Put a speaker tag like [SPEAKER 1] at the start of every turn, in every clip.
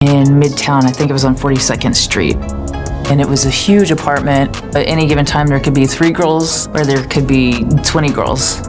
[SPEAKER 1] in Midtown. I think it was on 42nd Street. And it was a huge apartment. At any given time, there could be 3 girls or there could be 20 girls.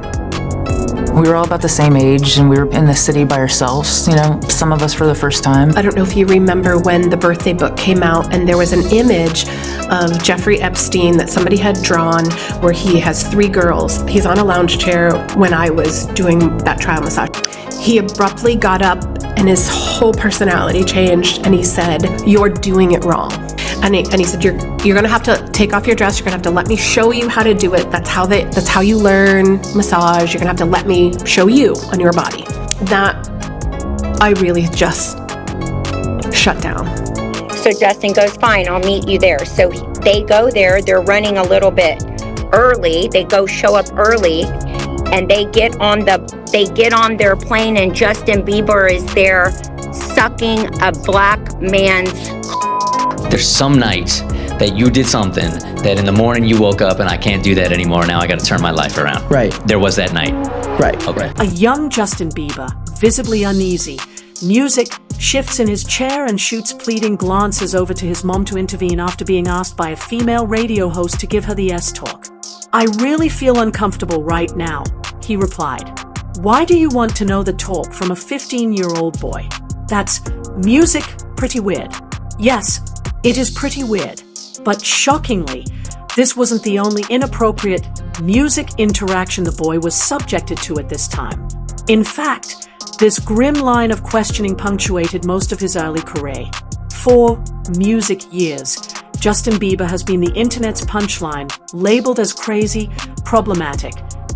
[SPEAKER 1] We were all about the same age, and we were in the city by ourselves, some of us for the first time.
[SPEAKER 2] I don't know if you remember when the birthday book came out, and there was an image of Jeffrey Epstein that somebody had drawn where he has 3 girls. He's on a lounge chair when I was doing that trial massage. He abruptly got up and his whole personality changed, and he said, "You're doing it wrong." And he said, you're gonna have to take off your dress. You're gonna have to let me show you how to do it. That's how you learn massage. You're gonna have to let me show you on your body. That I really just shut down.
[SPEAKER 3] So Justin goes, "Fine, I'll meet you there." So they go there. They're running a little bit early. They go show up early, and they get on their plane, and Justin Bieber is there sucking a black man's.
[SPEAKER 4] There's some night that you did something that in the morning you woke up and I can't do that anymore. Now I got to turn my life around.
[SPEAKER 5] Right.
[SPEAKER 4] There was that night.
[SPEAKER 5] Right.
[SPEAKER 4] Okay.
[SPEAKER 6] A young Justin Bieber, visibly uneasy. Music, shifts in his chair and shoots pleading glances over to his mom to intervene after being asked by a female radio host to give her the S-talk. "I really feel uncomfortable right now," he replied. "Why do you want to know the talk from a 15-year-old boy? That's music pretty weird." Yes, it is pretty weird, but shockingly, this wasn't the only inappropriate music interaction the boy was subjected to at this time. In fact, this grim line of questioning punctuated most of his early career. For music years, Justin Bieber has been the internet's punchline, labeled as crazy, problematic,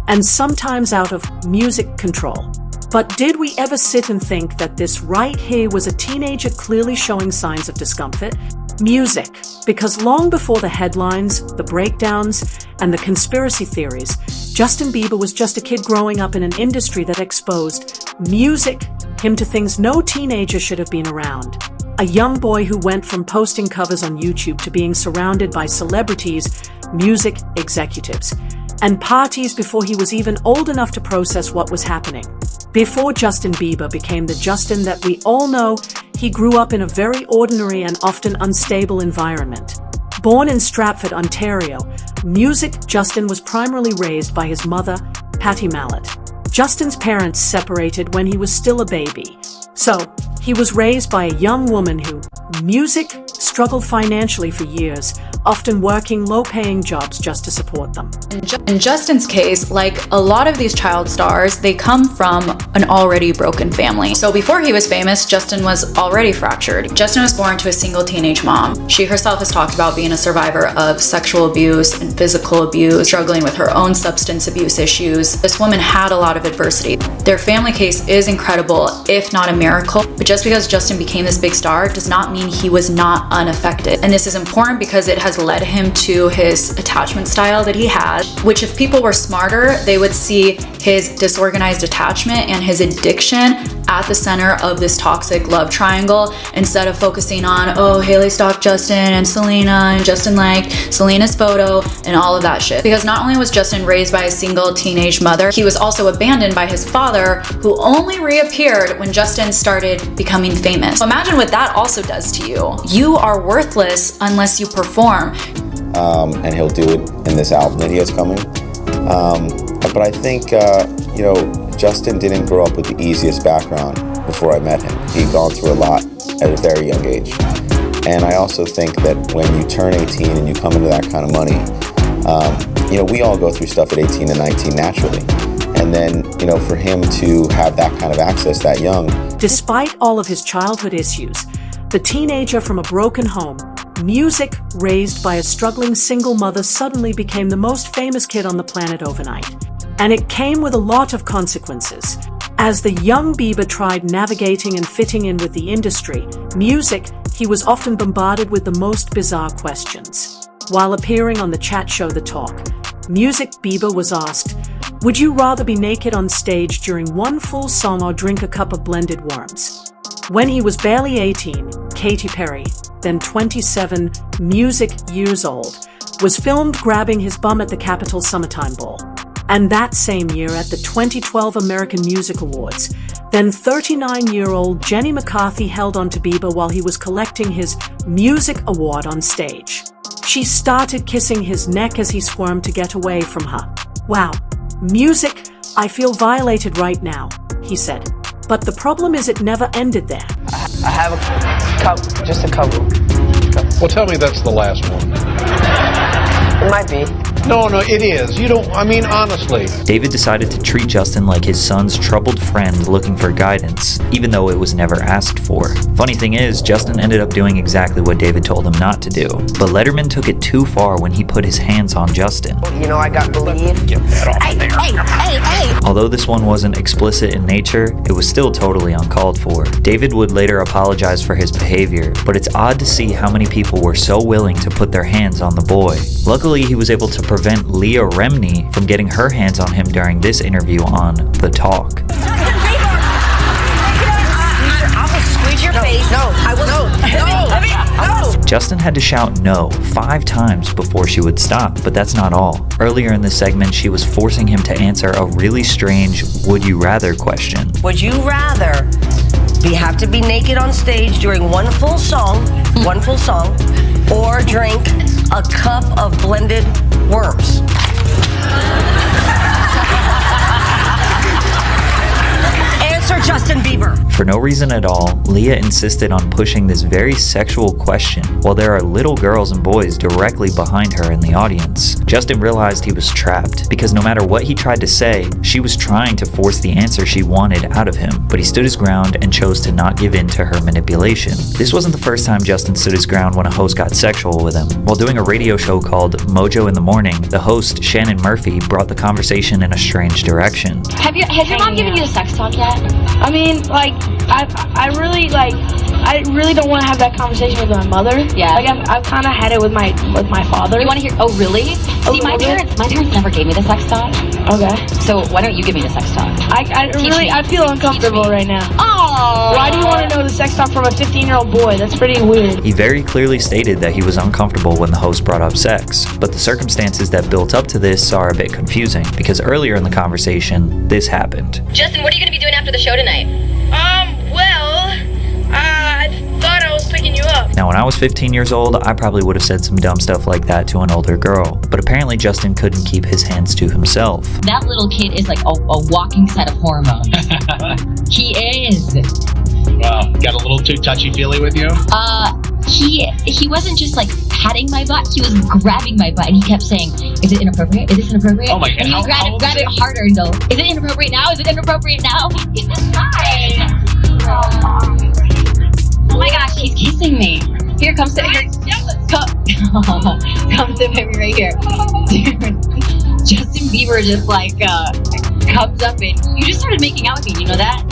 [SPEAKER 6] and sometimes out of music control. But did we ever sit and think that this right here was a teenager clearly showing signs of discomfort? Music, because long before the headlines, the breakdowns, and the conspiracy theories, Justin Bieber was just a kid growing up in an industry that exposed music, him to things no teenager should have been around. A young boy who went from posting covers on YouTube to being surrounded by celebrities, music executives, and parties before he was even old enough to process what was happening. Before Justin Bieber became the Justin that we all know, he grew up in a very ordinary and often unstable environment. Born in Stratford, Ontario, music Justin was primarily raised by his mother, Patty Mallet. Justin's parents separated when he was still a baby, so he was raised by a young woman who, music, struggled financially for years, often working low-paying jobs just to support them.
[SPEAKER 7] In Justin's case, like a lot of these child stars, they come from an already broken family. So before he was famous, Justin was already fractured. Justin was born to a single teenage mom. She herself has talked about being a survivor of sexual abuse and physical abuse, struggling with her own substance abuse issues. This woman had a lot of adversity. Their family case is incredible, if not a miracle, but just because Justin became this big star does not mean he was not unaffected. And this is important because it has led him to his attachment style that he has, which if people were smarter, they would see his disorganized attachment and his addiction at the center of this toxic love triangle instead of focusing on, oh, Haley stalked Justin and Selena and Justin liked Selena's photo and all of that shit. Because not only was Justin raised by a single teenage mother, he was also abandoned by his father, who only reappeared when Justin started becoming famous. So imagine what that also does to you. You are worthless unless you perform.
[SPEAKER 8] And he'll do it in this album that he has coming. But I think, Justin didn't grow up with the easiest background before I met him. He'd gone through a lot at a very young age. And I also think that when you turn 18 and you come into that kind of money, we all go through stuff at 18 and 19 naturally. And then, for him to have that kind of access that young.
[SPEAKER 6] Despite all of his childhood issues, the teenager from a broken home, music raised by a struggling single mother suddenly became the most famous kid on the planet overnight. And it came with a lot of consequences. As the young Bieber tried navigating and fitting in with the industry, music, he was often bombarded with the most bizarre questions. While appearing on the chat show The Talk, Music Bieber was asked, "Would you rather be naked on stage during one full song or drink a cup of blended worms?" When he was barely 18, Katy Perry, then 27 music years old, was filmed grabbing his bum at the Capitol Summertime Ball. And that same year at the 2012 American Music Awards, then 39-year-old Jenny McCarthy held on to Bieber while he was collecting his music award on stage. She started kissing his neck as he squirmed to get away from her. "Wow, music, I feel violated right now," he said. But the problem is it never ended there.
[SPEAKER 5] I have a couple, just a couple.
[SPEAKER 9] Well, tell me that's the last one.
[SPEAKER 5] It might be.
[SPEAKER 9] No, it is. You don't, I mean, honestly.
[SPEAKER 10] David decided to treat Justin like his son's troubled friend looking for guidance, even though it was never asked for. Funny thing is, Justin ended up doing exactly what David told him not to do. But Letterman took it too far when he put his hands on Justin.
[SPEAKER 5] You know, I got believed.
[SPEAKER 9] Get that off there.
[SPEAKER 10] Although this one wasn't explicit in nature, it was still totally uncalled for. David would later apologize for his behavior, but it's odd to see how many people were so willing to put their hands on the boy. Luckily, he was able to prevent Leah Remini from getting her hands on him during this interview on The Talk.
[SPEAKER 5] I will squeeze your face. No, I will. No.
[SPEAKER 10] Justin had to shout no 5 times before she would stop, but that's not all. Earlier in this segment, she was forcing him to answer a really strange would you rather question.
[SPEAKER 11] Would you rather have to be naked on stage during one full song, or drink a cup of blended worms? Answer Justin Bieber.
[SPEAKER 10] For no reason at all, Leah insisted on pushing this very sexual question while there are little girls and boys directly behind her in the audience. Justin realized he was trapped because no matter what he tried to say, she was trying to force the answer she wanted out of him, but he stood his ground and chose to not give in to her manipulation. This wasn't the first time Justin stood his ground when a host got sexual with him. While doing a radio show called Mojo in the Morning, the host, Shannon Murphy, brought the conversation in a strange direction.
[SPEAKER 12] Has your mom given you the sex talk yet? I mean, I really don't want to have that conversation with my mother. Yeah. I've kind of had it with my father.
[SPEAKER 13] You want to hear? Oh, really? See, my parents never gave me the sex talk.
[SPEAKER 12] Okay.
[SPEAKER 13] So why don't you give me the sex talk?
[SPEAKER 12] I feel uncomfortable right now.
[SPEAKER 13] Oh.
[SPEAKER 12] Why do you want to know the sex talk from a 15-year-old boy? That's pretty weird.
[SPEAKER 10] He very clearly stated that he was uncomfortable when the host brought up sex, but the circumstances that built up to this are a bit confusing because earlier in the conversation, this happened.
[SPEAKER 13] Justin, what are you going to be doing after the show tonight?
[SPEAKER 12] I thought I was picking you up.
[SPEAKER 10] Now, when I was 15 years old, I probably would have said some dumb stuff like that to an older girl, but apparently Justin couldn't keep his hands to himself.
[SPEAKER 13] That little kid is like a walking set of hormones. He is.
[SPEAKER 9] Wow, got a little too touchy-feely with you?
[SPEAKER 13] He wasn't just like patting my butt, he was grabbing my butt and he kept saying, "Is it inappropriate? Is this inappropriate?"
[SPEAKER 9] Oh my God.
[SPEAKER 13] And he would grab it harder and go, "Is it inappropriate now? Is it inappropriate now?" Hi. Oh my gosh, he's kissing me. Here, come sit here. Come sit with me right here. Dude, Justin Bieber just comes up and you just started making out with me, you know that?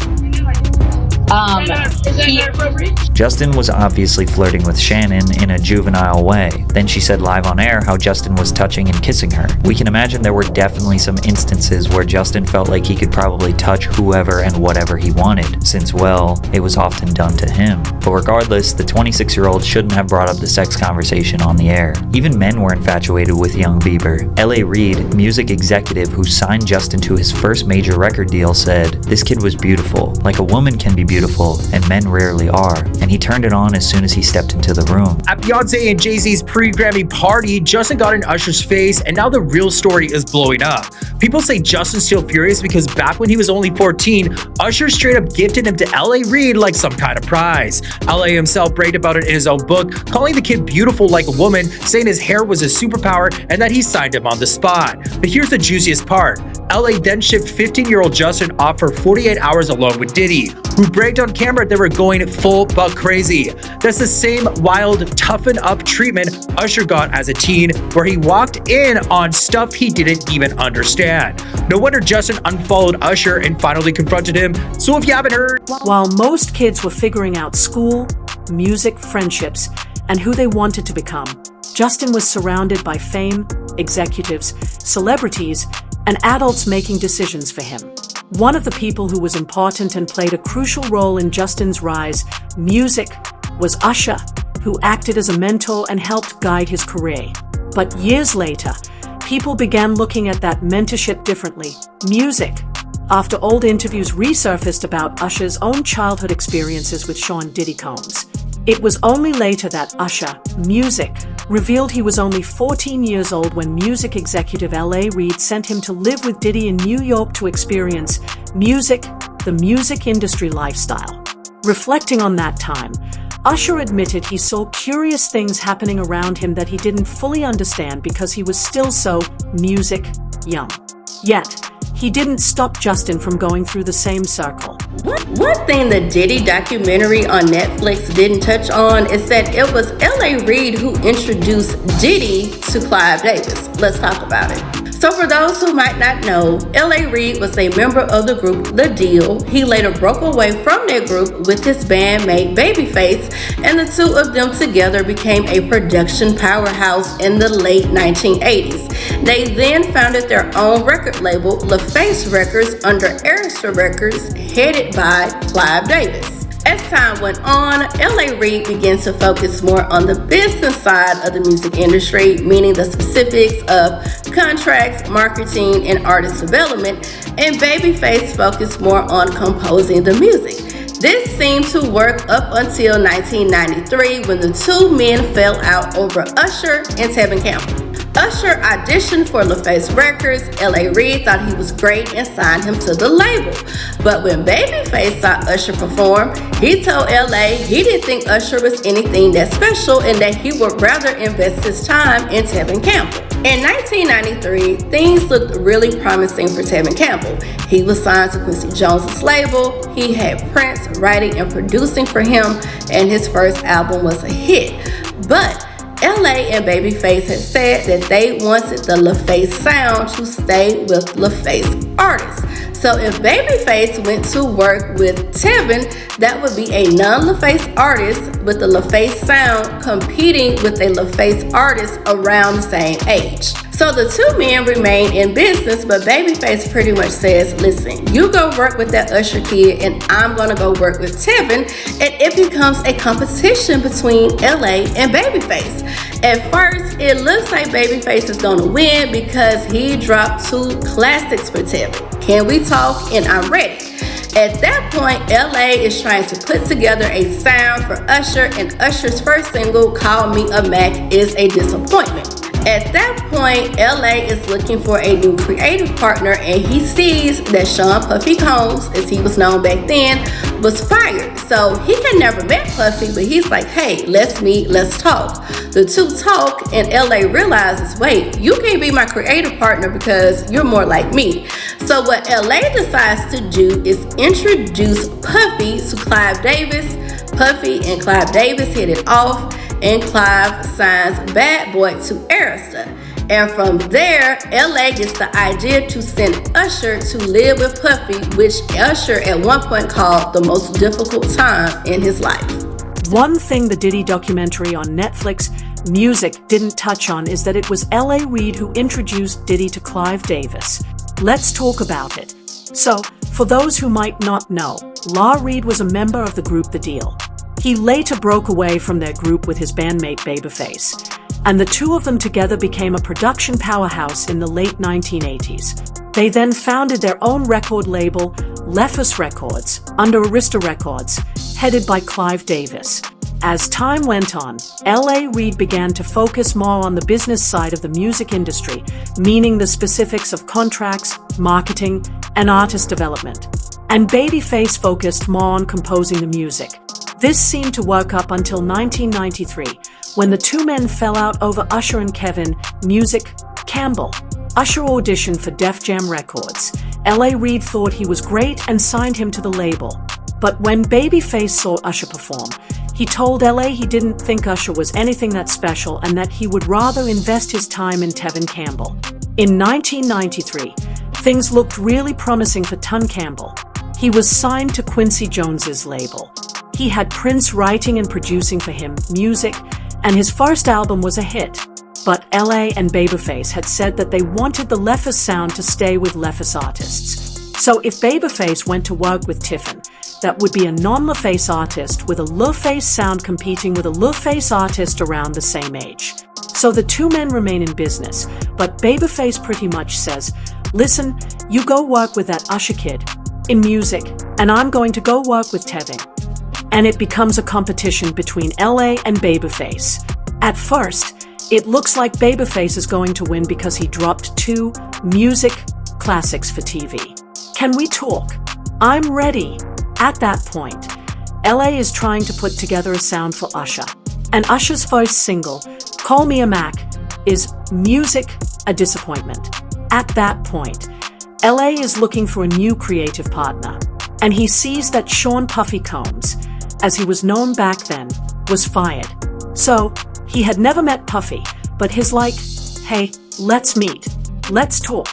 [SPEAKER 10] Justin was obviously flirting with Shannon in a juvenile way. Then she said live on air how Justin was touching and kissing her. We can imagine there were definitely some instances where Justin felt like he could probably touch whoever and whatever he wanted, since, well, it was often done to him. But regardless, the 26-year-old shouldn't have brought up the sex conversation on the air. Even men were infatuated with young Bieber. L.A. Reid, music executive who signed Justin to his first major record deal, said, "This kid was beautiful, like a woman can be beautiful, and men rarely are," and he turned it on as soon as he stepped into the room.
[SPEAKER 14] At Beyonce and Jay-Z's pre-Grammy party, Justin got in Usher's face, and now the real story is blowing up. People say Justin's still furious because back when he was only 14, Usher straight up gifted him to L.A. Reid like some kind of prize. L.A. himself bragged about it in his own book, calling the kid beautiful like a woman, saying his hair was a superpower, and that he signed him on the spot. But here's the juiciest part. L.A. then shipped 15-year-old Justin off for 48 hours alone with Diddy, who bragged on camera they were going full buck crazy. That's the same wild, toughen up treatment Usher got as a teen, where he walked in on stuff he didn't even understand. No wonder Justin unfollowed Usher and finally confronted him. So if you haven't heard...
[SPEAKER 6] While most kids were figuring out school, music, friendships, and who they wanted to become, Justin was surrounded by fame, executives, celebrities, and adults making decisions for him. One of the people who was important and played a crucial role in Justin's rise, music, was Usher, who acted as a mentor and helped guide his career. But years later, people began looking at that mentorship differently. Music. After old interviews resurfaced about Usher's own childhood experiences with Sean Diddy Combs. It was only later that Usher, Music, revealed he was only 14 years old when music executive L.A. Reid sent him to live with Diddy in New York to experience music, the music industry lifestyle. Reflecting on that time, Usher admitted he saw curious things happening around him that he didn't fully understand because he was still so music young. Yet, he didn't stop Justin from going through the same circle.
[SPEAKER 15] One thing the Diddy documentary on Netflix didn't touch on is that it was L.A. Reid who introduced Diddy to Clive Davis. Let's talk about it. So for those who might not know, L.A. Reid was a member of the group The Deal. He later broke away from that group with his bandmate Babyface, and the two of them together became a production powerhouse in the late 1980s. They then founded their own record label, LaFace Records, under Arista Records, headed by Clive Davis. As time went on, L.A. Reid began to focus more on the business side of the music industry, meaning the specifics of contracts, marketing, and artist development, and Babyface focused more on composing the music. This seemed to work up until 1993 when the two men fell out over Usher and Tevin Campbell. Usher auditioned for LaFace Records. L.A. Reid thought he was great and signed him to the label. But when Babyface saw Usher perform, he told L.A. he didn't think Usher was anything that special and that he would rather invest his time in Tevin Campbell. In 1993, things looked really promising for Tevin Campbell. He was signed to Quincy Jones' label, he had Prince writing and producing for him, and his first album was a hit. But L.A. and Babyface had said that they wanted the LaFace sound to stay with LaFace artists. So if Babyface went to work with Tevin, that would be a non-LaFace artist with the LaFace sound competing with a LaFace artist around the same age. So the two men remain in business, but Babyface pretty much says, listen, you go work with that Usher kid and I'm gonna go work with Tevin, and it becomes a competition between LA and Babyface. At first, it looks like Babyface is gonna win because he dropped two classics for Tevin, Can We Talk and I'm Ready. At that point, LA is trying to put together a sound for Usher, and Usher's first single, Call Me a Mac, is a disappointment. At that point, LA is looking for a new creative partner, and he sees that Sean Puffy Combs, as he was known back then, was fired. So he had never met Puffy, but he's like, hey, let's meet, let's talk. The two talk, and LA realizes, wait, you can't be my creative partner because you're more like me. So what LA decides to do is introduce Puffy to Clive Davis. Puffy and Clive Davis hit it off, and Clive signs Bad Boy to Arista. And from there, LA gets the idea to send Usher to live with Puffy, which Usher at one point called the most difficult time in his life.
[SPEAKER 6] One thing the Diddy documentary on Netflix, Music, didn't touch on is that it was L.A. Reid who introduced Diddy to Clive Davis. Let's talk about it. So, for those who might not know, La Reid was a member of the group The Deal. He later broke away from their group with his bandmate Babyface, and the two of them together became a production powerhouse in the late 1980s. They then founded their own record label, LaFace Records, under Arista Records, headed by Clive Davis. As time went on, L.A. Reid began to focus more on the business side of the music industry, meaning the specifics of contracts, marketing, and artist development. And Babyface focused more on composing the music. This seemed to work up until 1993, when the two men fell out over Usher and Kevin Music Campbell. Usher auditioned for Def Jam Records. L.A. Reid thought he was great and signed him to the label. But when Babyface saw Usher perform, he told L.A. he didn't think Usher was anything that special and that he would rather invest his time in Tevin Campbell. In 1993, things looked really promising for Tevin Campbell. He was signed to Quincy Jones's label. He had Prince writing and producing for him music, and his first album was a hit. But LA and Babyface had said that they wanted the LaFace sound to stay with LaFace artists. So if Babyface went to work with Tiffin, that would be a non-LaFace artist with a LaFace sound competing with a LaFace artist around the same age. So the two men remain in business, but Babyface pretty much says, listen, you go work with that Usher kid in music, and I'm going to go work with Tevin. And it becomes a competition between LA and Babyface. At first, it looks like Babyface is going to win because he dropped 2 music classics for TV. Can we talk? I'm ready. At that point, LA is trying to put together a sound for Usher. And Usher's first single, Call Me a Mac, is music a disappointment. At that point, LA is looking for a new creative partner. And he sees that Sean Puffy Combs, as he was known back then, was fired. So, he had never met Puffy, but he's like, hey, let's meet. Let's talk.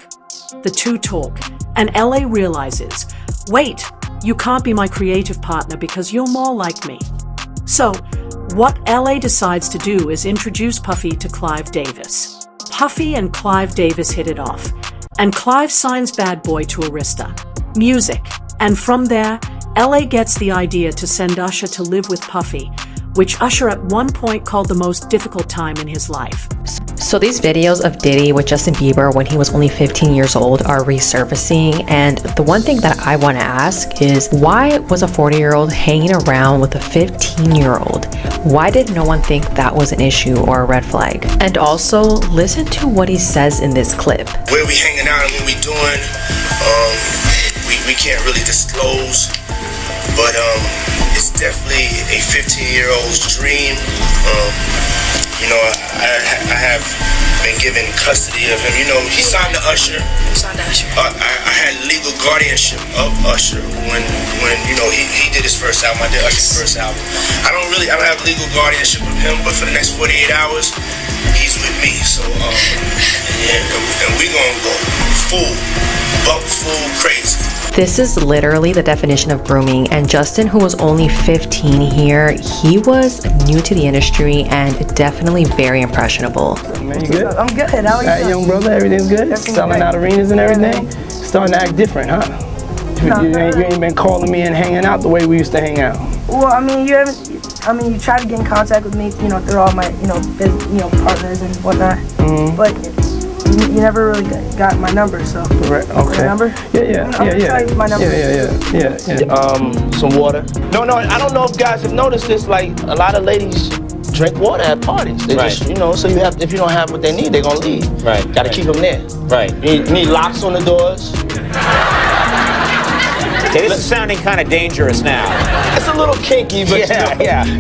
[SPEAKER 6] The two talk, and LA realizes, wait, you can't be my creative partner because you're more like me. So, what LA decides to do is introduce Puffy to Clive Davis. Puffy and Clive Davis hit it off, and Clive signs Bad Boy to Arista Music. And from there, LA gets the idea to send Usher to live with Puffy, which Usher at one point called the most difficult time in his life.
[SPEAKER 16] So these videos of Diddy with Justin Bieber when he was only 15 years old are resurfacing, and the one thing that I want to ask is, why was a 40-year-old hanging around with a 15-year-old? Why did no one think that was an issue or a red flag? And also, listen to what he says in this clip.
[SPEAKER 17] Where we hanging out and what we doing, we can't really disclose, but it's definitely a 15-year-old's dream. You know, I have been given custody of him. You know, he signed to Usher. I had legal guardianship of Usher when you know he did his first album. I did Usher's first album. I don't have legal guardianship of him, but for the next 48 hours, he's with me. So and we gonna go full crazy.
[SPEAKER 16] This is literally the definition of grooming, and Justin, who was only 15 here, he was new to the industry and definitely very impressionable.
[SPEAKER 18] Man, you good?
[SPEAKER 19] I'm good. How are you?
[SPEAKER 18] All right, young brother, everything's good? Selling out arenas and everything? Starting to act different, huh? You ain't been calling me and hanging out the way we used to hang out.
[SPEAKER 19] Well, I mean, you tried to get in contact with me, you know, through all my, partners and whatnot. But you never really got my number, so.
[SPEAKER 18] Right, okay.
[SPEAKER 19] Number?
[SPEAKER 18] Yeah.
[SPEAKER 19] Tell you my number.
[SPEAKER 18] Yeah. Some water. No, I don't know if guys have noticed this. Like, a lot of ladies drink water at parties. They just, so you have. If you don't have what they need, they're gonna leave.
[SPEAKER 4] Right.
[SPEAKER 18] Got to keep them there.
[SPEAKER 4] Right.
[SPEAKER 18] You need locks on the doors.
[SPEAKER 20] Okay, this is sounding kind of dangerous now.
[SPEAKER 18] It's a little kinky, but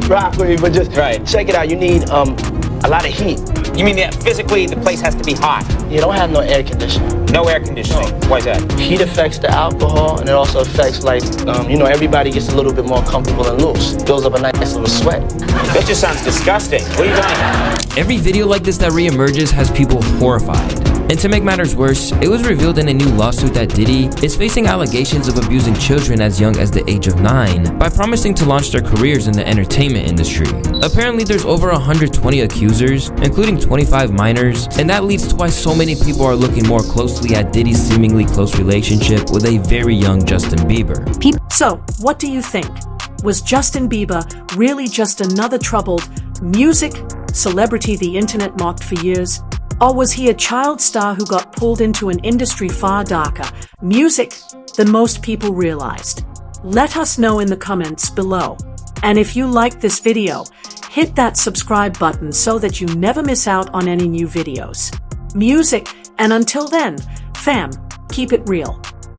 [SPEAKER 18] rock with me. But just check it out. You need a lot of heat.
[SPEAKER 20] You mean that physically the place has to be hot?
[SPEAKER 18] You don't have no air conditioning.
[SPEAKER 20] No air conditioning.
[SPEAKER 18] No.
[SPEAKER 20] Why is that?
[SPEAKER 18] Heat affects the alcohol, and it also affects, like, everybody gets a little bit more comfortable and loose. Builds up a nice little sweat.
[SPEAKER 20] That just sounds disgusting. What are you doing?
[SPEAKER 21] Every video like this that reemerges has people horrified. And to make matters worse, it was revealed in a new lawsuit that Diddy is facing allegations of abusing children as young as the age of 9 by promising to launch their careers in the entertainment industry. Apparently there's over 120 accusers, including 25 minors, and that leads to why so many people are looking more closely at Diddy's seemingly close relationship with a very young Justin Bieber.
[SPEAKER 6] So, what do you think? Was Justin Bieber really just another troubled music celebrity the internet mocked for years? Or was he a child star who got pulled into an industry far darker music than most people realized? Let us know in the comments below. And if you liked this video, hit that subscribe button so that you never miss out on any new videos. Music, and until then, fam, keep it real.